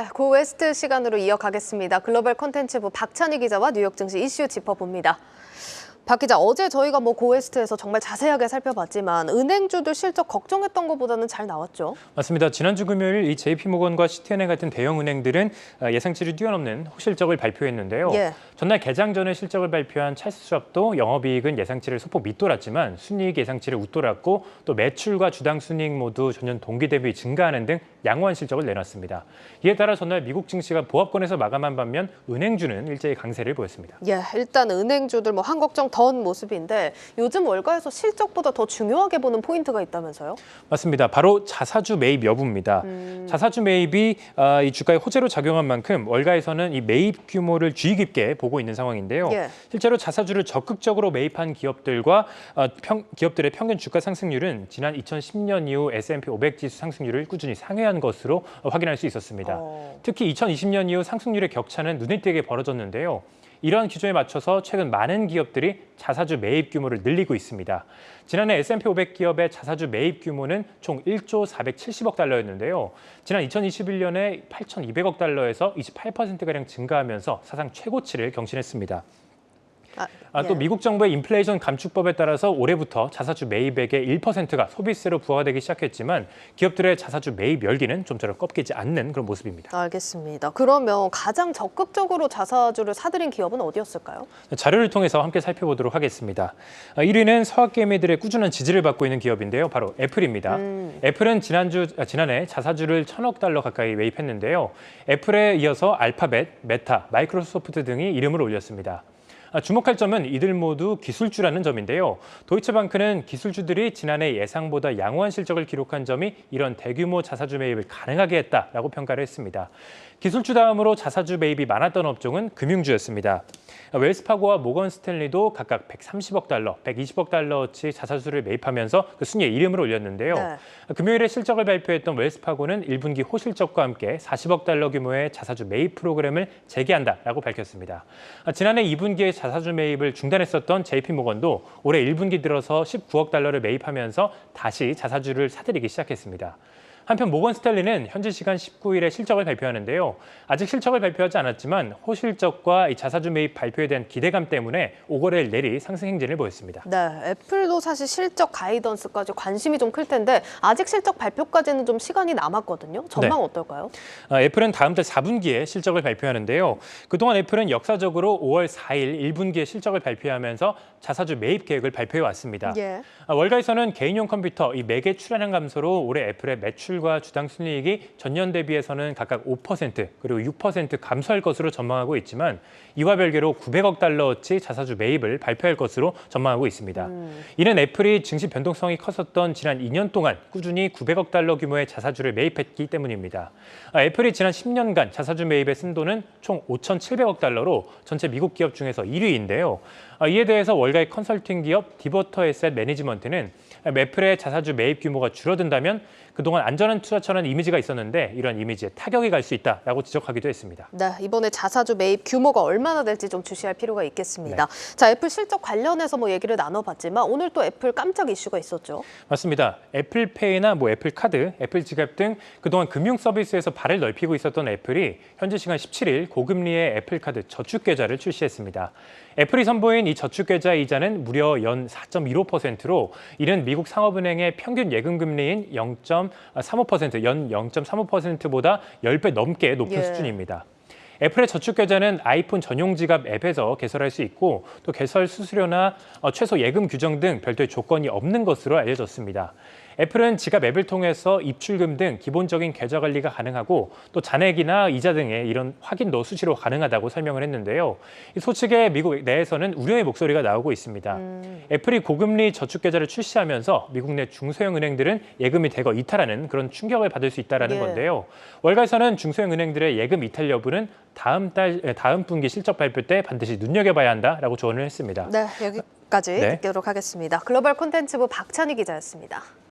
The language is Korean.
네, 고웨스트 시간으로 이어가겠습니다. 글로벌 콘텐츠부 박찬희 기자와 뉴욕 증시 이슈 짚어봅니다. 박 기자, 어제 저희가 고웨스트에서 정말 자세하게 살펴봤지만 은행주들 실적 걱정했던 것보다는 잘 나왔죠? 맞습니다. 지난주 금요일 이 JP모건과 시티은행 같은 대형 은행들은 예상치를 뛰어넘는 호실적을 발표했는데요. 예. 전날 개장 전에 실적을 발표한 찰스 슈왑도 영업이익은 예상치를 소폭 밑돌았지만 순이익 예상치를 웃돌았고 또 매출과 주당 순이익 모두 전년 동기 대비 증가하는 등 양호한 실적을 내놨습니다. 이에 따라 전날 미국 증시가 보합권에서 마감한 반면 은행주는 일제히 강세를 보였습니다. 예, 일단 은행주들 한 걱정 던 모습인데 요즘 월가에서 실적보다 더 중요하게 보는 포인트가 있다면서요? 맞습니다. 바로 자사주 매입 여부입니다. 자사주 매입이 이 주가에 호재로 작용한 만큼 월가에서는 이 매입 규모를 주의 깊게 보고 있는 상황인데요. 예. 실제로 자사주를 적극적으로 매입한 기업들과 기업들의 평균 주가 상승률은 지난 2010년 이후 S&P 500 지수 상승률을 꾸준히 상회한 것으로 확인할 수 있었습니다. 특히 2020년 이후 상승률의 격차는 눈에 띄게 벌어졌는데요. 이러한 기조에 맞춰서 최근 많은 기업들이 자사주 매입 규모를 늘리고 있습니다. 지난해 S&P 500 기업의 자사주 매입 규모는 총 1조 470억 달러였는데요. 지난 2021년에 8,200억 달러에서 28%가량 증가하면서 사상 최고치를 경신했습니다. 또 예. 미국 정부의 인플레이션 감축법에 따라서 올해부터 자사주 매입액의 1%가 소비세로 부과되기 시작했지만 기업들의 자사주 매입 열기는 좀처럼 꺾이지 않는 그런 모습입니다. 알겠습니다. 그러면 가장 적극적으로 자사주를 사들인 기업은 어디였을까요? 자료를 통해서 함께 살펴보도록 하겠습니다. 1위는 서학개미들의 꾸준한 지지를 받고 있는 기업인데요. 바로 애플입니다. 애플은 지난해 자사주를 1,000억 달러 가까이 매입했는데요. 애플에 이어서 알파벳, 메타, 마이크로소프트 등이 이름을 올렸습니다. 주목할 점은 이들 모두 기술주라는 점인데요. 도이체방크는 기술주들이 지난해 예상보다 양호한 실적을 기록한 점이 이런 대규모 자사주 매입을 가능하게 했다라고 평가를 했습니다. 기술주 다음으로 자사주 매입이 많았던 업종은 금융주였습니다. 웰스파고와 모건 스탠리도 각각 130억 달러, 120억 달러어치 자사주를 매입하면서 그 순위에 이름을 올렸는데요. 네. 금요일에 실적을 발표했던 웰스파고는 1분기 호실적과 함께 40억 달러 규모의 자사주 매입 프로그램을 재개한다라고 밝혔습니다. 지난해 2분기에 자사주 매입을 중단했었던 JP모건도 올해 1분기 들어서 19억 달러를 매입하면서 다시 자사주를 사들이기 시작했습니다. 한편 모건 스탠리는 현지 시간 19일에 실적을 발표하는데요. 아직 실적을 발표하지 않았지만 호실적과 이 자사주 매입 발표에 대한 기대감 때문에 5거래일 내리 상승 행진을 보였습니다. 네, 애플도 사실 실적 가이던스까지 관심이 좀 클 텐데 아직 실적 발표까지는 좀 시간이 남았거든요. 전망 네. 어떨까요? 애플은 다음 달 4분기에 실적을 발표하는데요. 그동안 애플은 역사적으로 5월 4일 1분기에 실적을 발표하면서 자사주 매입 계획을 발표해 왔습니다. 예. 월가에서는 개인용 컴퓨터 이 매개 출하량 감소로 올해 애플의 매출과 주당 순이익이 전년 대비해서는 각각 5% 그리고 6% 감소할 것으로 전망하고 있지만 이와 별개로 900억 달러어치 자사주 매입을 발표할 것으로 전망하고 있습니다. 이는 애플이 증시 변동성이 컸었던 지난 2년 동안 꾸준히 900억 달러 규모의 자사주를 매입했기 때문입니다. 애플이 지난 10년간 자사주 매입의 쓴돈은 총 5,700억 달러로 전체 미국 기업 중에서 1위인데요. 이에 대해서 월가의 컨설팅 기업 디버터 에셋 매니지먼트는 애플의 자사주 매입 규모가 줄어든다면 그동안 안전한 투자처럼 이미지가 있었는데 이런 이미지에 타격이 갈 수 있다라고 지적하기도 했습니다. 네, 이번에 자사주 매입 규모가 얼마나 될지 좀 주시할 필요가 있겠습니다. 네. 자, 애플 실적 관련해서 얘기를 나눠봤지만 오늘 또 애플 깜짝 이슈가 있었죠. 맞습니다. 애플페이나 애플카드, 애플지갑 등 그동안 금융 서비스에서 발을 넓히고 있었던 애플이 현지 시간 17일 고금리의 애플카드 저축계좌를 출시했습니다. 애플이 선보인 이 저축계좌 이자는 무려 연 4.15%로 이는 미국 상업은행의 평균 예금 금리인 0.35%, 연 0.35%보다 10배 넘게 높은 수준입니다. 애플의 저축계좌는 아이폰 전용 지갑 앱에서 개설할 수 있고 또 개설 수수료나 최소 예금 규정 등 별도의 조건이 없는 것으로 알려졌습니다. 애플은 지갑 앱을 통해서 입출금 등 기본적인 계좌 관리가 가능하고 또 잔액이나 이자 등의 이런 확인도 수시로 가능하다고 설명을 했는데요. 이 소식에 미국 내에서는 우려의 목소리가 나오고 있습니다. 애플이 고금리 저축계좌를 출시하면서 미국 내 중소형 은행들은 예금이 대거 이탈하는 그런 충격을 받을 수 있다는 건데요. 월가에서는 중소형 은행들의 예금 이탈 여부는 다음 분기 실적 발표 때 반드시 눈여겨봐야 한다라고 조언을 했습니다. 네, 여기까지 듣도록 하겠습니다. 글로벌 콘텐츠부 박찬희 기자였습니다.